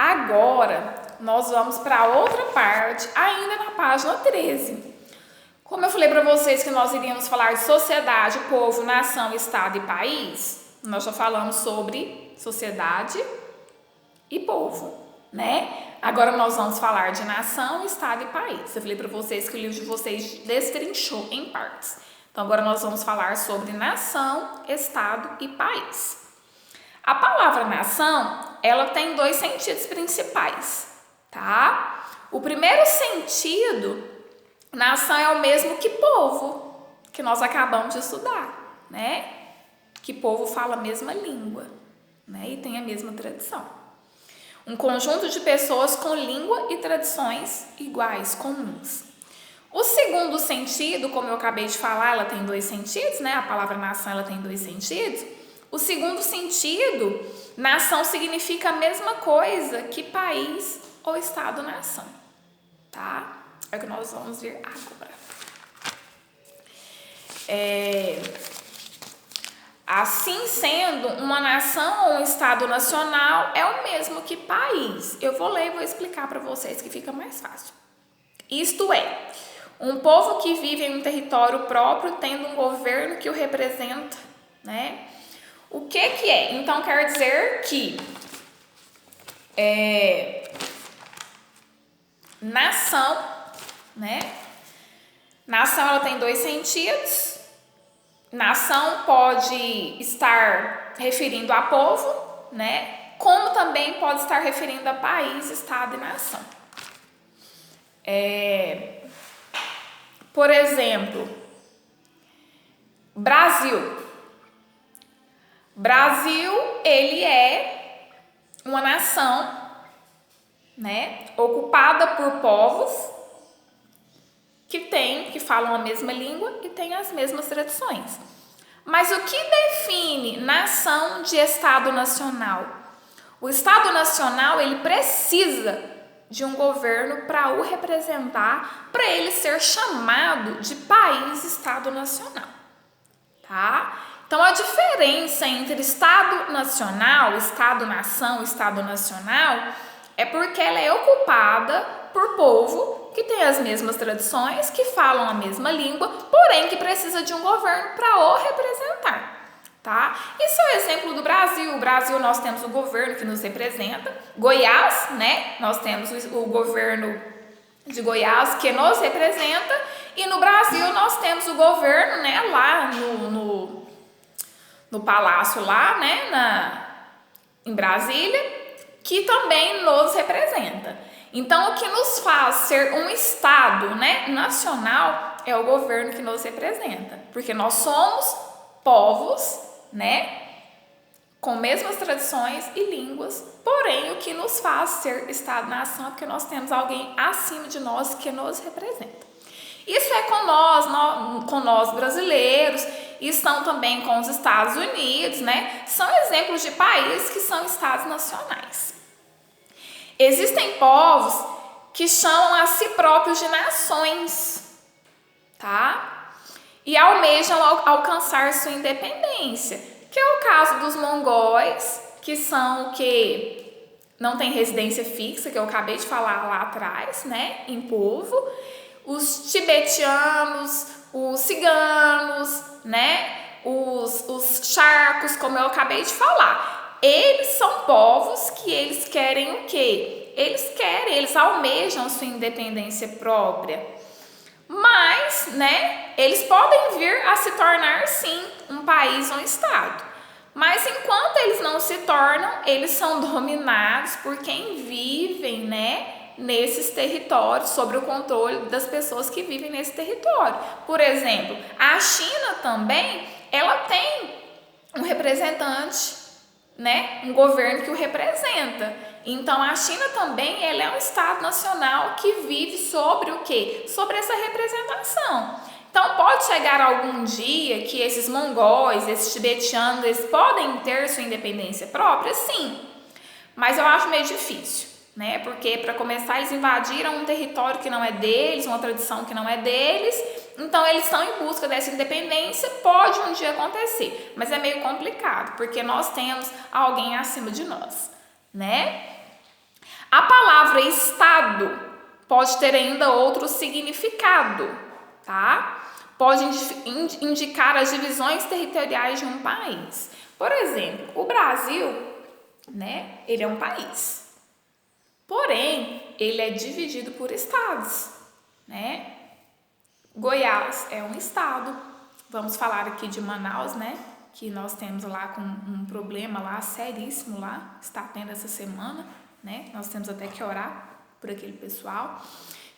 Agora, nós vamos para outra parte, ainda na página 13. Como eu falei para vocês que nós iríamos falar de sociedade, povo, nação, estado e país, nós já falamos sobre sociedade e povo, né? Agora nós vamos falar de nação, estado e país. Eu falei para vocês que o livro de vocês destrinchou em partes. Então agora nós vamos falar sobre nação, estado e país. A palavra nação, ela tem dois sentidos principais, tá? O primeiro sentido, nação é o mesmo que povo, que nós acabamos de estudar, né? Que povo fala a mesma língua, né? E tem a mesma tradição. Um conjunto de pessoas com língua e tradições iguais, comuns. O segundo sentido, como eu acabei de falar, ela tem dois sentidos, né? A palavra nação, ela tem dois sentidos. O segundo sentido, nação significa a mesma coisa que país ou estado-nação, tá? É o que nós vamos ver agora. Assim sendo, uma nação ou um estado nacional é o mesmo que país. Eu vou ler e vou explicar para vocês que fica mais fácil. Isto é, um povo que vive em um território próprio tendo um governo que o representa, né? O que é? Então quer dizer que nação, né? Nação ela tem dois sentidos. Nação pode estar referindo a povo, né? Como também pode estar referindo a país, estado e nação. Por exemplo, Brasil. Brasil, ele é uma nação, né? Ocupada por povos que falam a mesma língua e têm as mesmas tradições. Mas o que define nação de Estado Nacional? O Estado Nacional, ele precisa de um governo para o representar, para ele ser chamado de país Estado Nacional, tá? Então, a diferença entre Estado Nacional, Estado-nação, Estado Nacional, é porque ela é ocupada por povo que tem as mesmas tradições, que falam a mesma língua, porém que precisa de um governo para o representar, tá? Isso é o exemplo do Brasil. O Brasil, nós temos o governo que nos representa. Goiás, né? Nós temos o governo de Goiás que nos representa. E no Brasil, nós temos o governo, né? Lá no palácio lá, né? Em Brasília, que também nos representa. Então, o que nos faz ser um Estado, né, nacional é o governo que nos representa. Porque nós somos povos, né, com mesmas tradições e línguas, porém, o que nos faz ser Estado-nação é porque nós temos alguém acima de nós que nos representa. Isso é com nós brasileiros, e estão também com os Estados Unidos, né? São exemplos de países que são Estados nacionais. Existem povos que chamam a si próprios de nações, tá? E almejam alcançar sua independência, que é o caso dos mongóis, que são o que não tem residência fixa, que eu acabei de falar lá atrás, né? Em povo. Os tibetanos, os ciganos, né? Os charcos, como eu acabei de falar. Eles são povos que eles querem o quê? Eles almejam sua independência própria. Mas, né, eles podem vir a se tornar, sim, um país ou um estado. Mas enquanto eles não se tornam, eles são dominados por quem vivem, né, nesses territórios, sobre o controle das pessoas que vivem nesse território. Por exemplo, a China também, ela tem um representante, né, um governo que o representa. Então, a China também ela é um Estado nacional que vive sobre o quê? Sobre essa representação. Então, pode chegar algum dia que esses mongóis, esses tibetanos, eles podem ter sua independência própria? Sim, mas eu acho meio difícil, né? Porque, para começar, eles invadiram um território que não é deles, uma tradição que não é deles. Então, eles estão em busca dessa independência, pode um dia acontecer, mas é meio complicado, porque nós temos alguém acima de nós, né? A palavra estado pode ter ainda outro significado, tá? Pode indicar as divisões territoriais de um país. Por exemplo, o Brasil, né? Ele é um país. Porém, ele é dividido por estados, né? Goiás é um estado. Vamos falar aqui de Manaus, né? Que nós temos lá com um problema lá seríssimo lá, está tendo essa semana, né? Nós temos até que orar por aquele pessoal.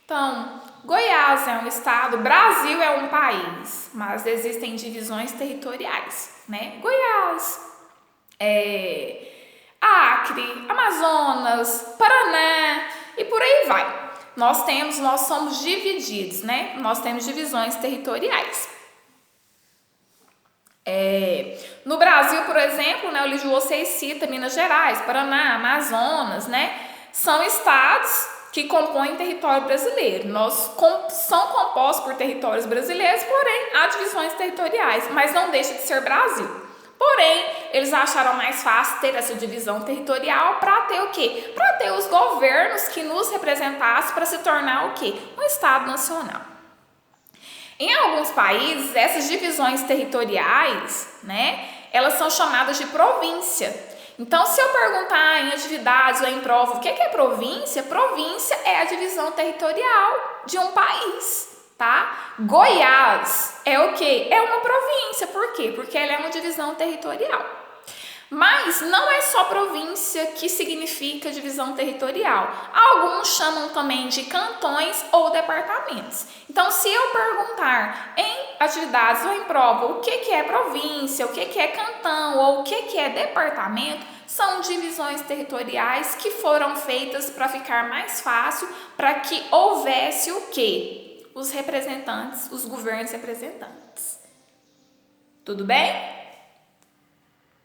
Então, Goiás é um estado, Brasil é um país, mas existem divisões territoriais, né? Goiás, Acre, Amazonas, Paraná e por aí vai. Nós somos divididos, né? Nós temos divisões territoriais. No Brasil, por exemplo, né, o você cita Minas Gerais, Paraná, Amazonas, né? São estados que compõem território brasileiro. São compostos por territórios brasileiros, porém há divisões territoriais, mas não deixa de ser Brasil. Porém, eles acharam mais fácil ter essa divisão territorial para ter o quê? Para ter os governos que nos representassem para se tornar o quê? Um Estado nacional. Em alguns países, essas divisões territoriais, né, elas são chamadas de província. Então, se eu perguntar em atividades ou em prova o que é província, província é a divisão territorial de um país. Tá? Goiás é o quê? É uma província. Por quê? Porque ela é uma divisão territorial. Mas não é só província que significa divisão territorial. Alguns chamam também de cantões ou departamentos. Então, se eu perguntar em atividades ou em prova o que é província, o que é cantão ou o que é departamento, são divisões territoriais que foram feitas para ficar mais fácil, para que houvesse o quê? Os representantes, os governos representantes. Tudo bem?